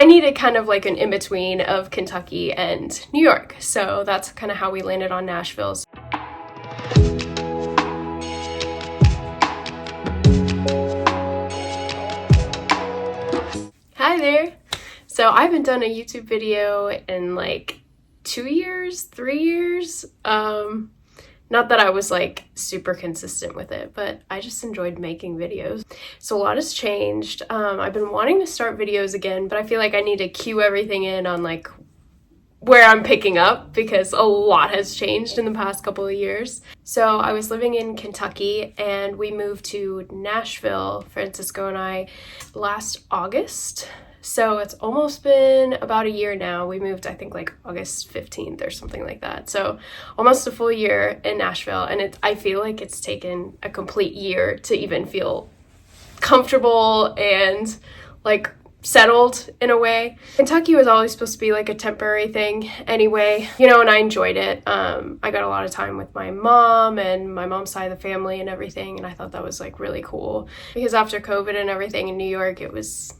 I needed kind of like an in-between of Kentucky and New York. So that's kind of how we landed on Nashville. Hi there. So I haven't done a YouTube video in like 2 years, 3 years. Not that I was like super consistent with it, but I just enjoyed making videos. So a lot has changed. I've been wanting to start videos again, but I feel like I need to cue everything in on like where I'm picking up because a lot has changed in the past couple of years. So I was living in Kentucky and we moved to Nashville, Francisco and I, last August. So it's almost been about a year now. We moved, I think, like August 15th or something like that. So almost a full year in Nashville. And I feel like it's taken a complete year to even feel comfortable and like settled in a way. Kentucky was always supposed to be like a temporary thing anyway, you know, and I enjoyed it. I got a lot of time with my mom and my mom's side of the family and everything. And I thought that was like really cool because after COVID and everything in New York, it was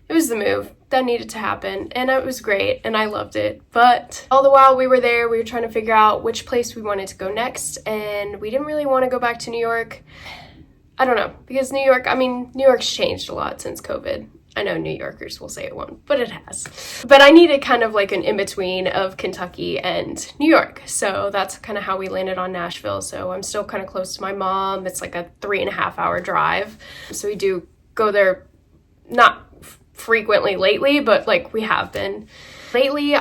the move that needed to happen, and it was great, and I loved it. But all the while we were there, we were trying to figure out which place we wanted to go next, and we didn't really want to go back to New York. I don't know, because New York's changed a lot since COVID. I know New Yorkers will say it won't, but it has. But I needed kind of like an in-between of Kentucky and New York, so that's kind of how we landed on Nashville. So I'm still kind of close to my mom. It's like a 3.5 hour drive, so we do go there, not frequently lately, but like we have been. Lately,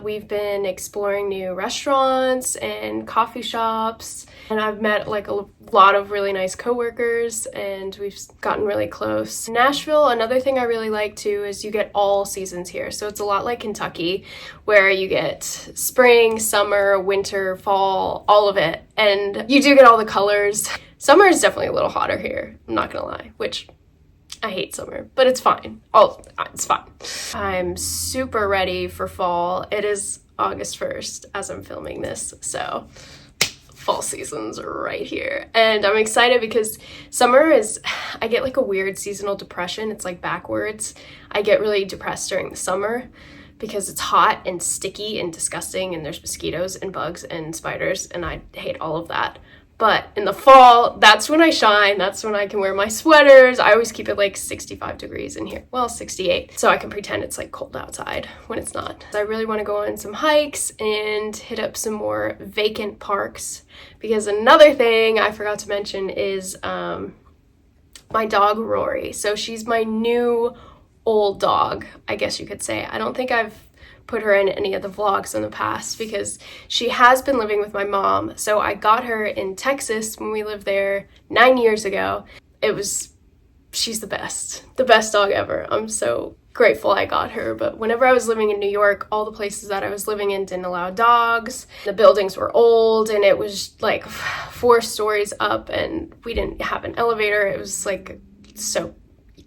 we've been exploring new restaurants and coffee shops, and I've met like a lot of really nice coworkers, and we've gotten really close. Nashville, another thing I really like too is you get all seasons here. So it's a lot like Kentucky, where you get spring, summer, winter, fall, all of it, and you do get all the colors. Summer is definitely a little hotter here, I'm not gonna lie, which I hate summer, but it's fine. It's fine. I'm super ready for fall. It is August 1st as I'm filming this, so fall season's right here. And I'm excited because summer is, I get like a weird seasonal depression. It's like backwards. I get really depressed during the summer because it's hot and sticky and disgusting and there's mosquitoes and bugs and spiders and I hate all of that. But in the fall, that's when I shine. That's when I can wear my sweaters. I always keep it like 65 degrees in here. Well, 68. So I can pretend it's like cold outside when it's not. I really want to go on some hikes and hit up some more vacant parks. Because another thing I forgot to mention is my dog, Rory. So she's my new old dog, I guess you could say. I don't think I've put her in any of the vlogs in the past because she has been living with my mom. So I got her in Texas when we lived there 9 years ago. She's the best dog ever. I'm so grateful I got her. But whenever I was living in New York, all the places that I was living in didn't allow dogs. The buildings were old and it was like 4 stories up and we didn't have an elevator. It was like so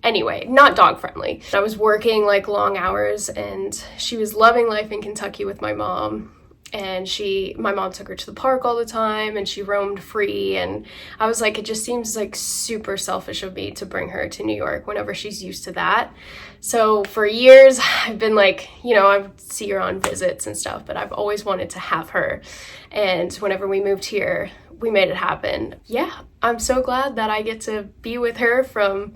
anyway, not dog friendly. I was working like long hours and she was loving life in Kentucky with my mom. And my mom took her to the park all the time and she roamed free. And I was like, it just seems like super selfish of me to bring her to New York whenever she's used to that. So for years, I've been like, you know, I would see her on visits and stuff, but I've always wanted to have her. And whenever we moved here, we made it happen. Yeah, I'm so glad that I get to be with her from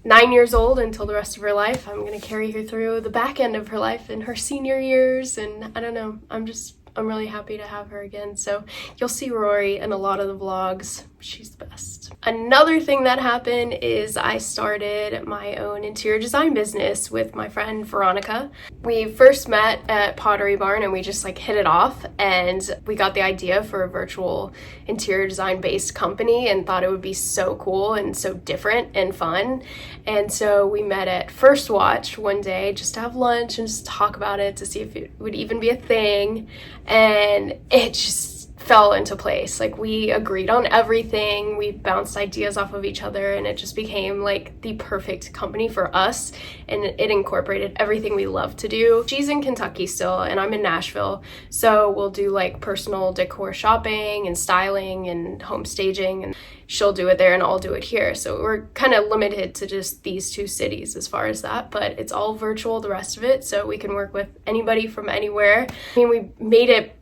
9 years old until the rest of her life. I'm going to carry her through the back end of her life in her senior years. And I don't know, I'm really happy to have her again. So you'll see Rory in a lot of the vlogs. She's the best. Another thing that happened is I started my own interior design business with my friend Veronica. We first met at Pottery Barn and we just like hit it off, and we got the idea for a virtual interior design based company and thought it would be so cool and so different and fun. And so we met at First Watch one day just to have lunch and just talk about it to see if it would even be a thing. And it just fell into place. Like, we agreed on everything, we bounced ideas off of each other, and it just became like the perfect company for us, and it incorporated everything we love to do. She's in Kentucky still, and I'm in Nashville, so we'll do like personal decor shopping and styling and home staging, and she'll do it there and I'll do it here. So we're kind of limited to just these 2 cities as far as that, but it's all virtual, the rest of it, so we can work with anybody from anywhere. I mean, we made it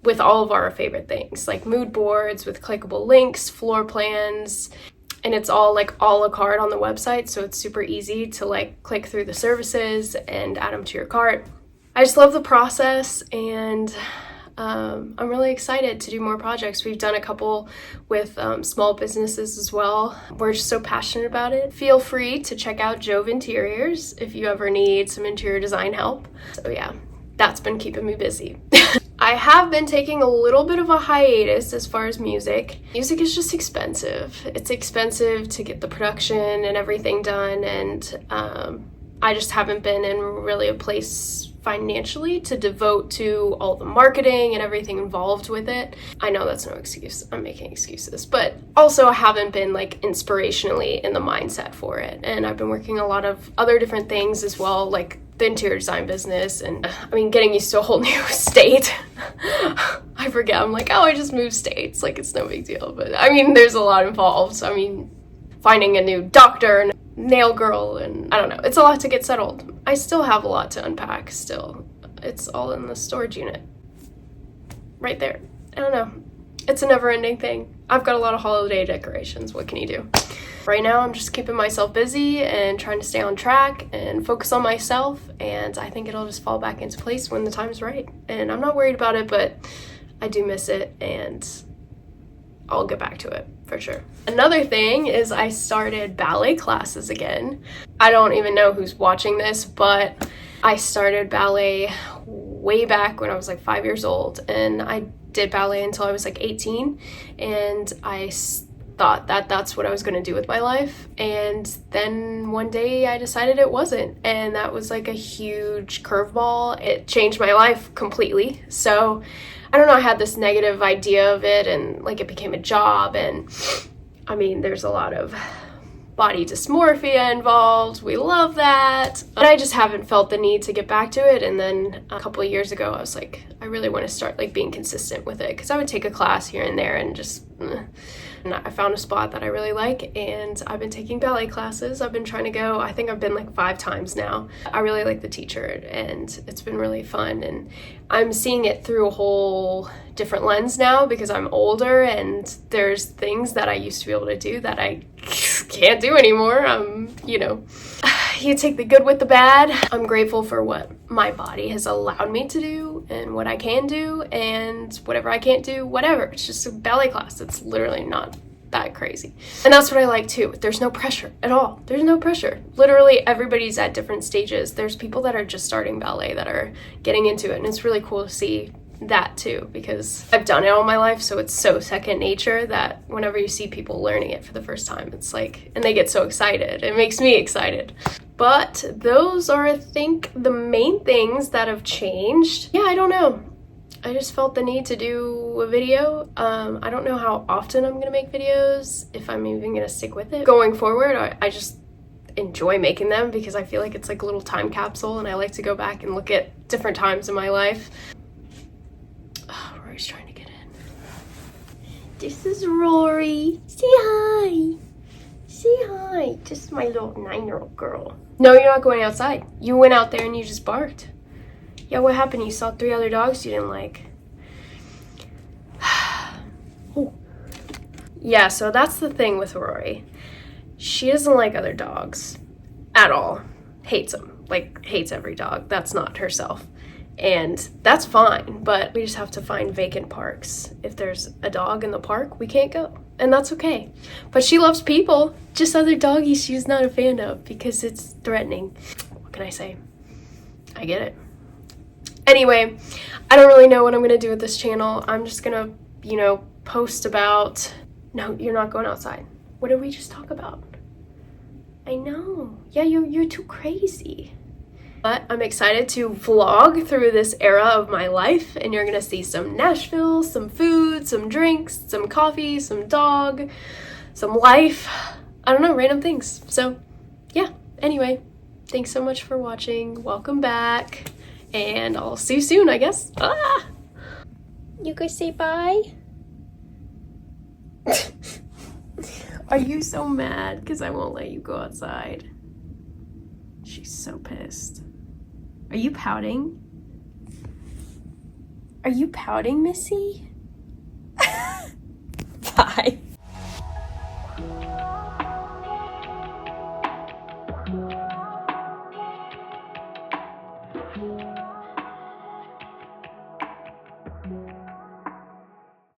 with all of our favorite things, like mood boards with clickable links, floor plans, and it's all like a la carte on the website, so it's super easy to like click through the services and add them to your cart. I just love the process, and I'm really excited to do more projects. We've done a couple with small businesses as well. We're just so passionate about it. Feel free to check out Jove Interiors if you ever need some interior design help. So yeah, that's been keeping me busy. I have been taking a little bit of a hiatus as far as music. Music is just expensive. It's expensive to get the production and everything done, and I just haven't been in really a place financially to devote to all the marketing and everything involved with it. I know that's no excuse, I'm making excuses, but also I haven't been like inspirationally in the mindset for it, and I've been working a lot of other different things as well, like the interior design business, and I mean, getting used to a whole new state. I forget, I'm like, oh, I just moved states, like it's no big deal, but I mean, there's a lot involved. I mean, finding a new doctor and nail girl, and I don't know, it's a lot to get settled. I still have a lot to unpack still. It's all in the storage unit right there. I don't know, it's a never-ending thing. I've got a lot of holiday decorations, what can you do? Right now I'm just keeping myself busy and trying to stay on track and focus on myself, and I think it'll just fall back into place when the time's right. And I'm not worried about it, but I do miss it, and I'll get back to it for sure. Another thing is I started ballet classes again. I don't even know who's watching this, but I started ballet way back when I was like 5 years old, and I did ballet until I was like 18, and I thought that that's what I was going to do with my life, and then one day I decided it wasn't, and that was like a huge curveball. It changed my life completely. So I don't know, I had this negative idea of it, and like it became a job, and I mean, there's a lot of body dysmorphia involved. We love that. But I just haven't felt the need to get back to it. And then a couple of years ago, I was like, I really want to start like being consistent with it, because I would take a class here and there and just and I found a spot that I really like, and I've been taking ballet classes. I've been trying to go, I think I've been like 5 times now. I really like the teacher, and it's been really fun, and I'm seeing it through a whole different lens now because I'm older, and there's things that I used to be able to do that I can't do anymore. You know, you take the good with the bad. I'm grateful for what my body has allowed me to do and what I can do, and whatever I can't do, whatever. It's just a ballet class. It's literally not that crazy. And that's what I like too. There's no pressure at all. There's no pressure. Literally everybody's at different stages. There's people that are just starting ballet that are getting into it, and it's really cool to see that too, because I've done it all my life, so it's so second nature that whenever you see people learning it for the first time, it's like, and they get so excited. It makes me excited. But those are, I think, the main things that have changed. Yeah, I don't know. I just felt the need to do a video. I don't know how often I'm gonna make videos, if I'm even gonna stick with it. Going forward, I just enjoy making them because I feel like it's like a little time capsule, and I like to go back and look at different times in my life. Oh, Rory's trying to get in. This is Rory. Say hi. Say hi. This is my little 9-year-old girl. No, you're not going outside. You went out there and you just barked. Yeah, what happened? You saw 3 other dogs you didn't like. Oh. Yeah, so that's the thing with Rory. She doesn't like other dogs at all. Hates them. Like, hates every dog. That's not herself. And that's fine, but we just have to find vacant parks. If there's a dog in the park, we can't go. And that's okay. But she loves people. Just other doggies she's not a fan of because it's threatening. What can I say? I get it. Anyway, I don't really know what I'm going to do with this channel. I'm just going to, you know, post about... No, you're not going outside. What did we just talk about? I know. Yeah, you're too crazy. But I'm excited to vlog through this era of my life, and you're gonna see some Nashville, some food, some drinks, some coffee, some dog, some life. I don't know, random things. So yeah, anyway, thanks so much for watching. Welcome back, and I'll see you soon, I guess. Ah! You guys say bye? Are you so mad because I won't let you go outside? She's so pissed. Are you pouting? Are you pouting, Missy? Bye.